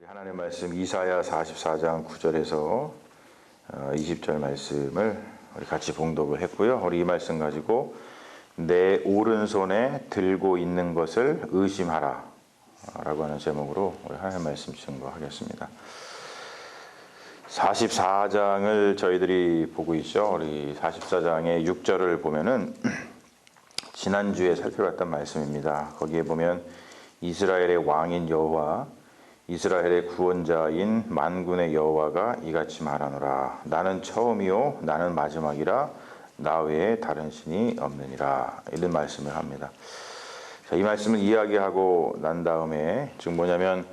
하나님의 말씀 이사야 44장 9절에서 20절 말씀을 우리 같이 봉독을 했고요. 우리 이 말씀 가지고 내 오른손에 들고 있는 것을 의심하라 라고 하는 제목으로 우리 하나님의 말씀 증거하겠습니다. 44장을 저희들이 보고 있죠. 우리 44장의 6절을 보면은 지난주에 살펴봤던 말씀입니다. 거기에 보면 이스라엘의 왕인 여호와 이스라엘의 구원자인 만군의 여호와가 이같이 말하노라. 나는 처음이요 나는 마지막이라 나 외에 다른 신이 없느니라. 이런 말씀을 합니다. 자, 이 말씀을 이야기하고 난 다음에 즉 뭐냐면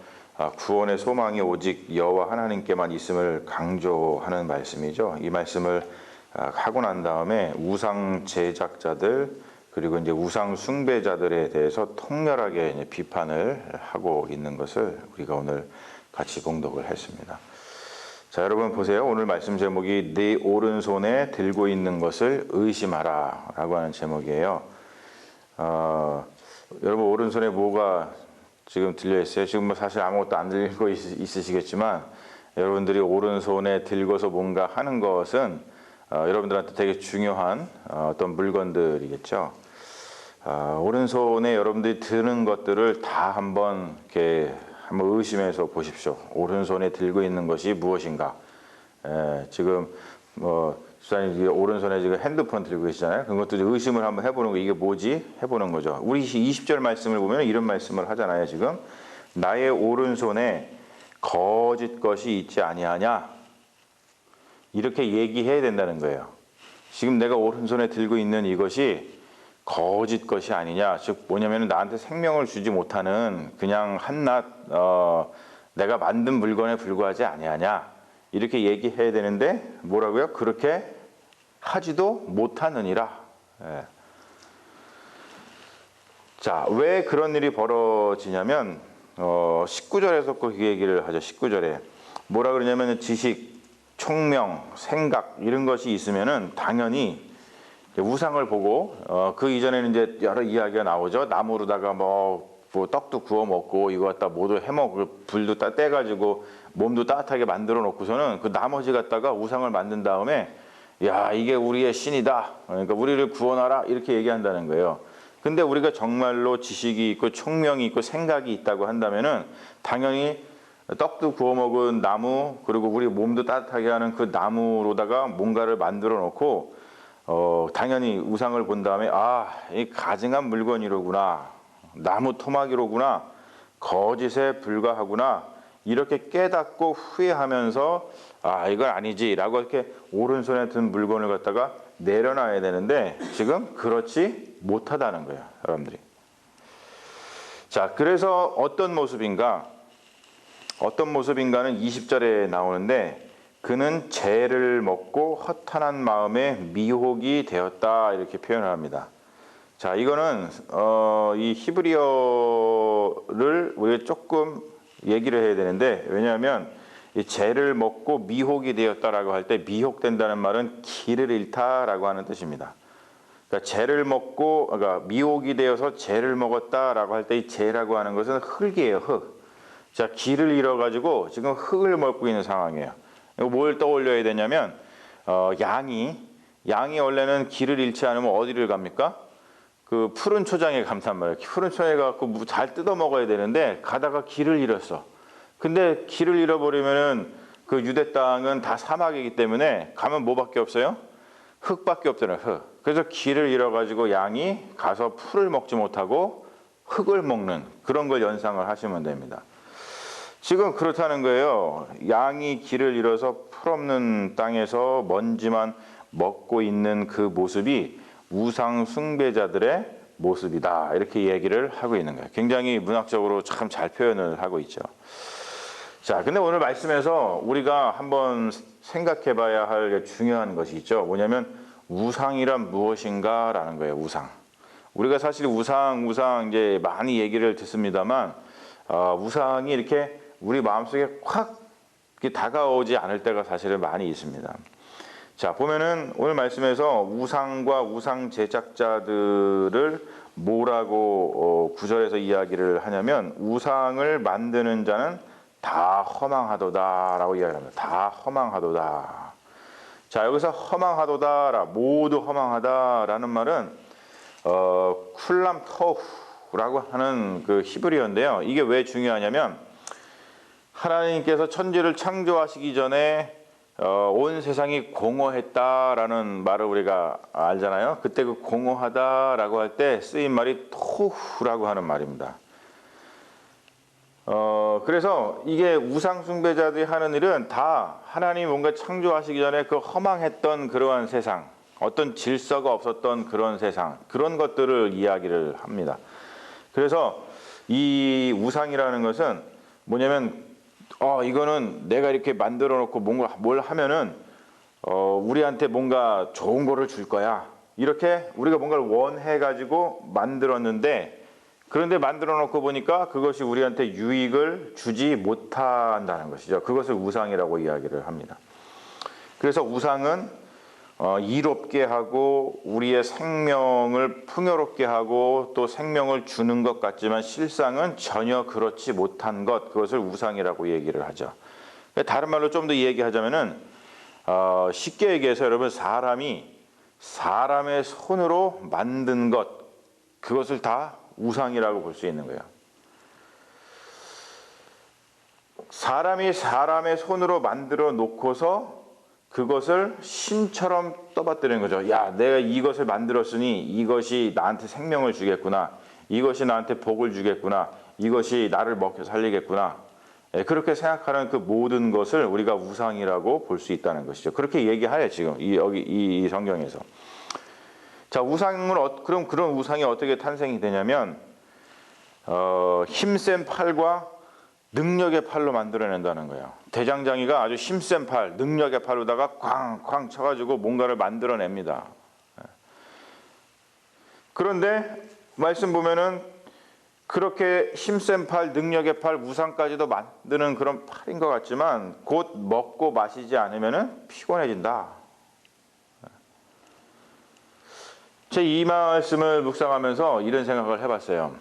구원의 소망이 오직 여호와 하나님께만 있음을 강조하는 말씀이죠. 이 말씀을 하고 난 다음에 우상 제작자들 그리고 이제 우상 숭배자들에 대해서 통렬하게 이제 비판을 하고 있는 것을 우리가 오늘 같이 봉독을 했습니다. 자, 여러분 보세요. 오늘 말씀 제목이 네 오른손에 들고 있는 것을 의심하라 라고 하는 제목이에요. 여러분 오른손에 뭐가 지금 들려 있어요? 지금 뭐 사실 아무것도 안 들고 있으시겠지만 여러분들이 오른손에 들고서 뭔가 하는 것은 여러분들한테 되게 중요한 어떤 물건들이겠죠. 오른손에 여러분들이 드는 것들을 다 한번 의심해서 보십시오. 오른손에 들고 있는 것이 무엇인가? 지금 수사님 오른손에 지금 핸드폰 들고 계시잖아요. 그것도 의심을 한번 해보는 거, 이게 뭐지? 해보는 거죠. 우리 20절 말씀을 보면 이런 말씀을 하잖아요. 지금 나의 오른손에 거짓 것이 있지 아니하냐? 이렇게 얘기해야 된다는 거예요. 지금 내가 오른손에 들고 있는 이것이 거짓 것이 아니냐. 즉 뭐냐면 나한테 생명을 주지 못하는 그냥 한낱 내가 만든 물건에 불과하지 아니하냐. 이렇게 얘기해야 되는데 뭐라고요? 그렇게 하지도 못하느니라. 자, 왜 그런 일이 벌어지냐면 19절에서 그 얘기를 하죠. 19절에 뭐라 그러냐면 지식, 총명, 생각 이런 것이 있으면은 당연히 우상을 보고 그 이전에는 이제 여러 이야기가 나오죠. 나무로다가 뭐 떡도 구워 먹고 이거 갖다 모두 해먹고 불도 떼가지고 몸도 따뜻하게 만들어 놓고서는 그 나머지 갖다가 우상을 만든 다음에 야 이게 우리의 신이다. 그러니까 우리를 구원하라 이렇게 얘기한다는 거예요. 근데 우리가 정말로 지식이 있고 총명이 있고 생각이 있다고 한다면은 당연히 떡도 구워 먹은 나무 그리고 우리 몸도 따뜻하게 하는 그 나무로다가 뭔가를 만들어 놓고 당연히 우상을 본 다음에 이 가증한 물건이로구나, 나무 토막이로구나, 거짓에 불과하구나 이렇게 깨닫고 후회하면서 이건 아니지라고 이렇게 오른손에 든 물건을 갖다가 내려놔야 되는데 지금 그렇지 못하다는 거예요, 여러분들이. 자, 그래서 어떤 모습인가는 20절에 나오는데 그는 죄를 먹고 허탄한 마음에 미혹이 되었다 이렇게 표현을 합니다. 자, 이거는 이 히브리어를 우리가 조금 얘기를 해야 되는데 왜냐하면 이 죄를 먹고 미혹이 되었다라고 할 때 미혹된다는 말은 길을 잃다라고 하는 뜻입니다. 그러니까 죄를 먹고 그러니까 미혹이 되어서 죄를 먹었다라고 할 때 이 죄라고 하는 것은 흙이에요, 흙. 자, 길을 잃어가지고 지금 흙을 먹고 있는 상황이에요. 뭘 떠올려야 되냐면 양이 원래는 길을 잃지 않으면 어디를 갑니까? 그 푸른 초장에 감단 말이에요. 푸른 초장에 가고 잘 뜯어 먹어야 되는데 가다가 길을 잃었어. 근데 길을 잃어버리면은 그 유대 땅은 다 사막이기 때문에 가면 뭐밖에 없어요? 흙밖에 없잖아요. 흙. 그래서 길을 잃어가지고 양이 가서 풀을 먹지 못하고 흙을 먹는 그런 걸 연상을 하시면 됩니다. 지금 그렇다는 거예요. 양이 길을 잃어서 풀없는 땅에서 먼지만 먹고 있는 그 모습이 우상 숭배자들의 모습이다. 이렇게 얘기를 하고 있는 거예요. 굉장히 문학적으로 참 잘 표현을 하고 있죠. 자, 근데 오늘 말씀에서 우리가 한번 생각해 봐야 할 중요한 것이 있죠. 뭐냐면 우상이란 무엇인가 라는 거예요. 우상. 우리가 사실 우상 이제 많이 얘기를 듣습니다만 우상이 이렇게 우리 마음속에 확 다가오지 않을 때가 사실은 많이 있습니다. 자, 보면은 오늘 말씀에서 우상과 우상 제작자들을 뭐라고 9절에서 이야기를 하냐면 우상을 만드는 자는 다 허망하도다라고 이야기합니다. 다 허망하도다. 자, 여기서 허망하도다, 모두 허망하다라는 말은 쿨람 터후라고 하는 그 히브리어인데요. 이게 왜 중요하냐면 하나님께서 천지를 창조하시기 전에 온 세상이 공허했다라는 말을 우리가 알잖아요. 그때 그 공허하다라고 할 때 쓰인 말이 토후라고 하는 말입니다. 그래서 이게 우상 숭배자들이 하는 일은 다 하나님이 뭔가 창조하시기 전에 그 허망했던 그러한 세상, 어떤 질서가 없었던 그런 세상, 그런 것들을 이야기를 합니다. 그래서 이 우상이라는 것은 뭐냐면 이거는 내가 이렇게 만들어 놓고 뭔가 뭘 하면은 우리한테 뭔가 좋은 거를 줄 거야. 이렇게 우리가 뭔가를 원해 가지고 만들었는데, 그런데 만들어 놓고 보니까 그것이 우리한테 유익을 주지 못한다는 것이죠. 그것을 우상이라고 이야기를 합니다. 그래서 우상은 이롭게 하고 우리의 생명을 풍요롭게 하고 또 생명을 주는 것 같지만 실상은 전혀 그렇지 못한 것, 그것을 우상이라고 얘기를 하죠. 다른 말로 좀 더 얘기하자면은 쉽게 얘기해서 여러분, 사람의 손으로 만든 것, 그것을 다 우상이라고 볼 수 있는 거예요. 사람이 사람의 손으로 만들어 놓고서 그것을 신처럼 떠받드리는 거죠. 야, 내가 이것을 만들었으니 이것이 나한테 생명을 주겠구나. 이것이 나한테 복을 주겠구나. 이것이 나를 먹여 살리겠구나. 그렇게 생각하는 그 모든 것을 우리가 우상이라고 볼 수 있다는 것이죠. 그렇게 얘기하래 지금 여기 이 성경에서. 자, 그럼 그런 우상이 어떻게 탄생이 되냐면 힘센 팔과 능력의 팔로 만들어낸다는 거예요. 대장장이가 아주 힘센 팔, 능력의 팔로다가 쾅쾅 쳐가지고 뭔가를 만들어냅니다. 그런데 말씀 보면은 그렇게 힘센 팔, 능력의 팔, 우상까지도 만드는 그런 팔인 것 같지만 곧 먹고 마시지 않으면은 피곤해진다. 제 이 말씀을 묵상하면서 이런 생각을 해봤어요.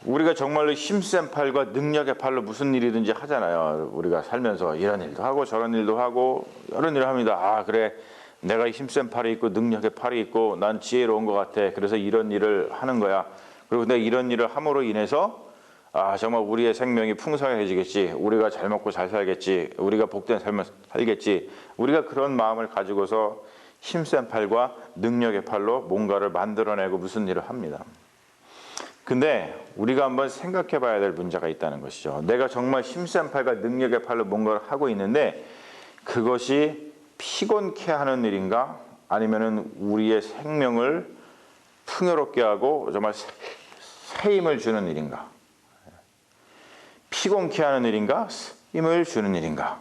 우리가 정말로 힘센 팔과 능력의 팔로 무슨 일이든지 하잖아요. 우리가 살면서 이런 일도 하고 저런 일도 하고 여러 일을 합니다. 그래, 내가 힘센 팔이 있고 능력의 팔이 있고 난 지혜로운 것 같아. 그래서 이런 일을 하는 거야. 그리고 내가 이런 일을 함으로 인해서 정말 우리의 생명이 풍성해지겠지. 우리가 잘 먹고 잘 살겠지. 우리가 복된 삶을 살겠지. 우리가 그런 마음을 가지고서 힘센 팔과 능력의 팔로 뭔가를 만들어내고 무슨 일을 합니다. 근데 우리가 한번 생각해 봐야 될 문제가 있다는 것이죠. 내가 정말 힘센 팔과 능력의 팔로 뭔가를 하고 있는데 그것이 피곤케 하는 일인가? 아니면은 우리의 생명을 풍요롭게 하고 정말 새 힘을 주는 일인가? 피곤케 하는 일인가? 힘을 주는 일인가?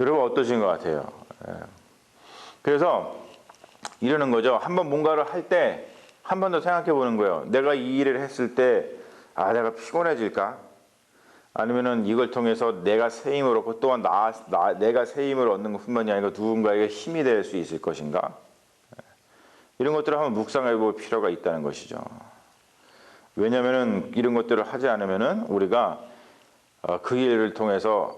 여러분 어떠신 것 같아요? 그래서 이러는 거죠. 한번 뭔가를 할 때 한 번 더 생각해 보는 거예요. 내가 이 일을 했을 때 내가 피곤해질까? 아니면은 이걸 통해서 내가 새 힘을 얻고 또한 내가 새 힘을 얻는 것뿐만이 아니라 누군가에게 힘이 될 수 있을 것인가? 이런 것들을 한번 묵상해 볼 필요가 있다는 것이죠. 왜냐하면은 이런 것들을 하지 않으면은 우리가 그 일을 통해서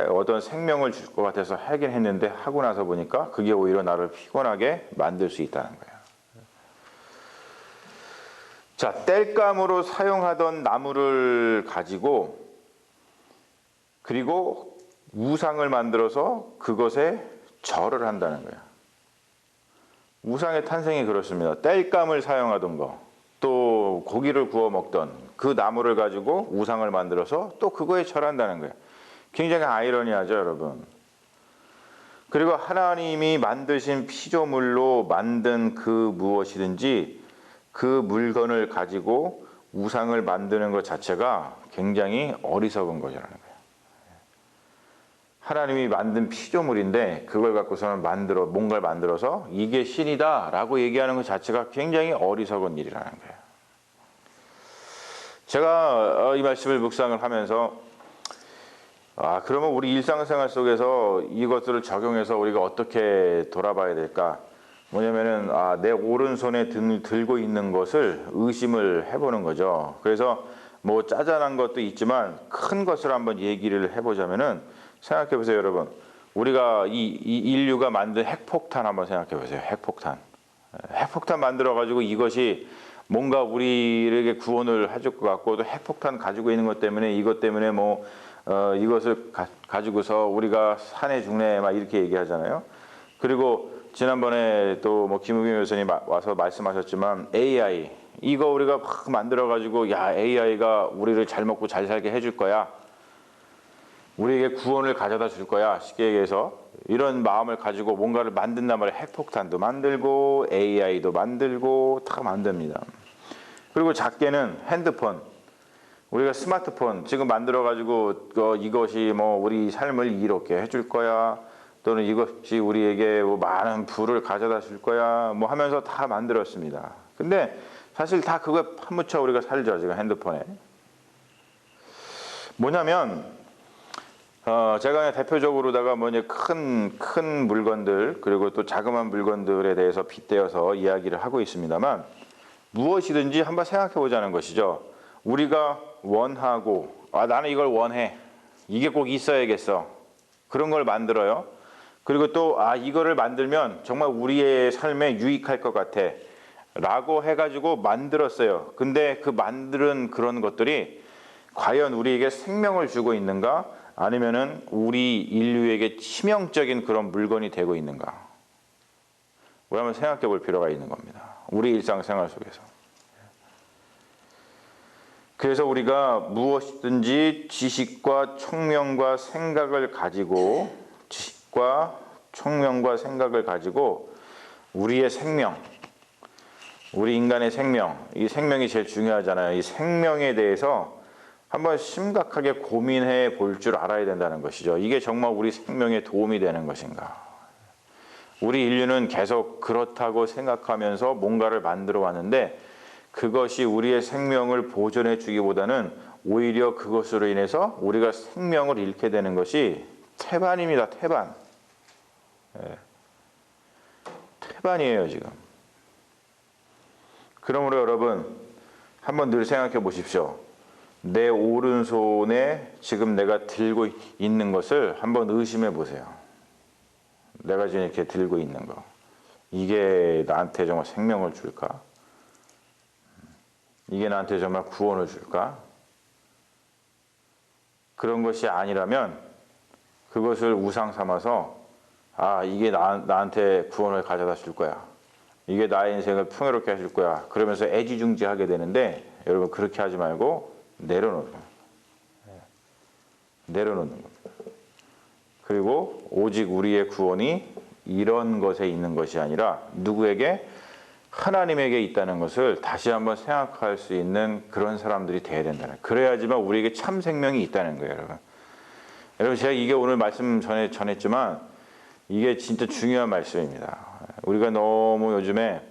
어떤 생명을 줄 것 같아서 하긴 했는데 하고 나서 보니까 그게 오히려 나를 피곤하게 만들 수 있다는 거예요. 자, 땔감으로 사용하던 나무를 가지고 그리고 우상을 만들어서 그것에 절을 한다는 거예요. 우상의 탄생이 그렇습니다. 땔감을 사용하던 거, 또 고기를 구워 먹던 그 나무를 가지고 우상을 만들어서 또 그거에 절한다는 거예요. 굉장히 아이러니하죠, 여러분. 그리고 하나님이 만드신 피조물로 만든 그 무엇이든지 그 물건을 가지고 우상을 만드는 것 자체가 굉장히 어리석은 것이라는 거예요. 하나님이 만든 피조물인데 그걸 갖고서는 뭔가를 만들어서 이게 신이다 라고 얘기하는 것 자체가 굉장히 어리석은 일이라는 거예요. 제가 이 말씀을 묵상을 하면서 그러면 우리 일상생활 속에서 이것들을 적용해서 우리가 어떻게 돌아봐야 될까? 뭐냐면은 내 오른손에 들고 있는 것을 의심을 해보는 거죠. 그래서 뭐 짜잘한 것도 있지만 큰 것을 한번 얘기를 해보자면은 생각해 보세요, 여러분. 우리가 이 인류가 만든 핵폭탄 한번 생각해 보세요. 핵폭탄. 핵폭탄 만들어 가지고 이것이 뭔가 우리에게 구원을 해줄 것 같고, 또 핵폭탄 가지고 있는 것 때문에 이것 때문에 뭐 이것을 가지고서 우리가 산에 죽네 막 이렇게 얘기하잖아요. 그리고 지난번에 또 뭐 김우빈 교수님 와서 말씀하셨지만 AI 이거 우리가 막 만들어 가지고 야 AI가 우리를 잘 먹고 잘 살게 해줄 거야. 우리에게 구원을 가져다 줄 거야. 쉽게 얘기해서 이런 마음을 가지고 뭔가를 만든단 말이에요. 핵폭탄도 만들고 AI도 만들고 다 만듭니다. 그리고 작게는 핸드폰. 우리가 스마트폰 지금 만들어 가지고 이것이 뭐 우리 삶을 이롭게 해줄 거야. 또는 이것이 우리에게 뭐 많은 부를 가져다 줄 거야. 뭐 하면서 다 만들었습니다. 근데 사실 다 그거 파묻혀 우리가 살죠. 지금 핸드폰에. 뭐냐면 제가 대표적으로다가 뭐 이제 큰 물건들 그리고 또 자그마한 물건들에 대해서 빗대어서 이야기를 하고 있습니다만 무엇이든지 한번 생각해 보자는 것이죠. 우리가 원하고 나는 이걸 원해. 이게 꼭 있어야겠어. 그런 걸 만들어요. 그리고 또 이거를 만들면 정말 우리의 삶에 유익할 것 같아. 라고 해가지고 만들었어요. 근데 그 만드는 그런 것들이 과연 우리에게 생명을 주고 있는가? 아니면은 우리 인류에게 치명적인 그런 물건이 되고 있는가? 우리 한번 생각해 볼 필요가 있는 겁니다. 우리 일상생활 속에서. 그래서 우리가 무엇이든지 지식과 총명과 생각을 가지고 우리의 생명, 우리 인간의 생명, 이 생명이 제일 중요하잖아요. 이 생명에 대해서 한번 심각하게 고민해 볼 줄 알아야 된다는 것이죠. 이게 정말 우리 생명에 도움이 되는 것인가? 우리 인류는 계속 그렇다고 생각하면서 뭔가를 만들어 왔는데 그것이 우리의 생명을 보존해 주기보다는 오히려 그것으로 인해서 우리가 생명을 잃게 되는 것이 태반입니다. 태반. 태반이에요, 지금. 그러므로 여러분 한번 늘 생각해 보십시오. 내 오른손에 지금 내가 들고 있는 것을 한번 의심해 보세요. 내가 지금 이렇게 들고 있는 거. 이게 나한테 정말 생명을 줄까? 이게 나한테 정말 구원을 줄까? 그런 것이 아니라면 그것을 우상 삼아서 이게 나한테 구원을 가져다 줄 거야. 이게 나의 인생을 풍요롭게 해줄 거야. 그러면서 애지중지하게 되는데 여러분 그렇게 하지 말고 내려놓는 거예요. 내려놓는 겁니다. 그리고 오직 우리의 구원이 이런 것에 있는 것이 아니라 누구에게? 하나님에게 있다는 것을 다시 한번 생각할 수 있는 그런 사람들이 돼야 된다는 거예요. 그래야지만 우리에게 참 생명이 있다는 거예요, 여러분. 여러분 제가 이게 오늘 말씀 전했지만 이게 진짜 중요한 말씀입니다. 우리가 너무 요즘에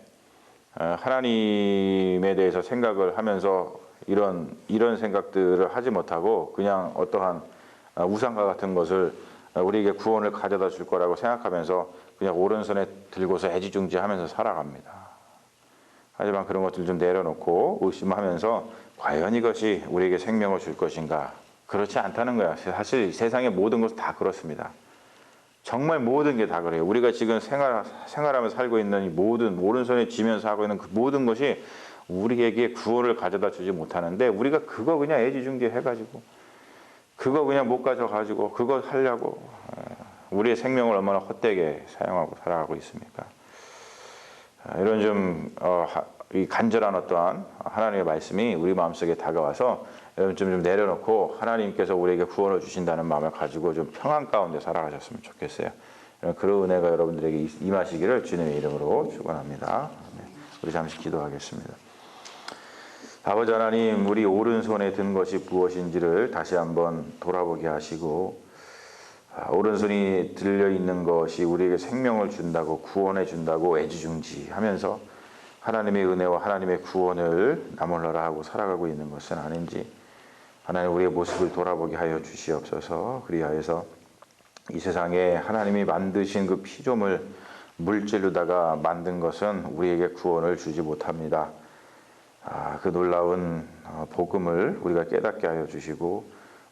하나님에 대해서 생각을 하면서 이런 생각들을 하지 못하고 그냥 어떠한 우상과 같은 것을 우리에게 구원을 가져다 줄 거라고 생각하면서 그냥 오른손에 들고서 애지중지하면서 살아갑니다. 하지만 그런 것들 좀 내려놓고 의심하면서 과연 이것이 우리에게 생명을 줄 것인가? 그렇지 않다는 거야. 사실 세상의 모든 것은 다 그렇습니다. 정말 모든 게 다 그래요. 우리가 지금 생활하면서 살고 있는 이 모든 오른손에 쥐면서 하고 있는 그 모든 것이 우리에게 구원을 가져다 주지 못하는데 우리가 그거 그냥 애지중지 해가지고 그거 그냥 못 가져가지고 그거 하려고 우리의 생명을 얼마나 헛되게 사용하고 살아가고 있습니까? 이런 좀 이 간절한 어떠한 하나님의 말씀이 우리 마음속에 다가와서 여러분 좀 내려놓고 하나님께서 우리에게 구원을 주신다는 마음을 가지고 좀 평안 가운데 살아가셨으면 좋겠어요. 그런 은혜가 여러분들에게 임하시기를 주님의 이름으로 축원합니다. 우리 잠시 기도하겠습니다. 아버지 하나님, 우리 오른손에 든 것이 무엇인지를 다시 한번 돌아보게 하시고 오른손이 들려 있는 것이 우리에게 생명을 준다고 구원해 준다고 애지중지하면서 하나님의 은혜와 하나님의 구원을 나몰라라 하고 살아가고 있는 것은 아닌지 하나님 우리의 모습을 돌아보게 하여 주시옵소서. 그리하여서 이 세상에 하나님이 만드신 그 피조물 물질로다가 만든 것은 우리에게 구원을 주지 못합니다. 그 놀라운 복음을 우리가 깨닫게 하여 주시고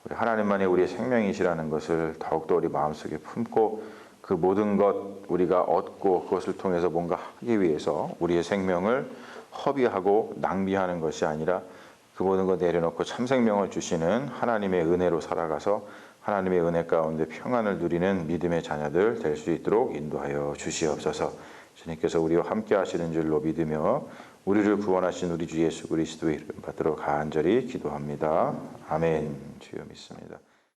우리 하나님만이 우리의 생명이시라는 것을 더욱더 우리 마음속에 품고 그 모든 것 우리가 얻고 그것을 통해서 뭔가 하기 위해서 우리의 생명을 허비하고 낭비하는 것이 아니라 그 모든 것 내려놓고 참 생명을 주시는 하나님의 은혜로 살아가서 하나님의 은혜 가운데 평안을 누리는 믿음의 자녀들 될 수 있도록 인도하여 주시옵소서. 주님께서 우리와 함께 하시는 줄로 믿으며 우리를 구원하신 우리 주 예수 그리스도의 이름 받들어 간절히 기도합니다. 아멘. 주여 믿습니다.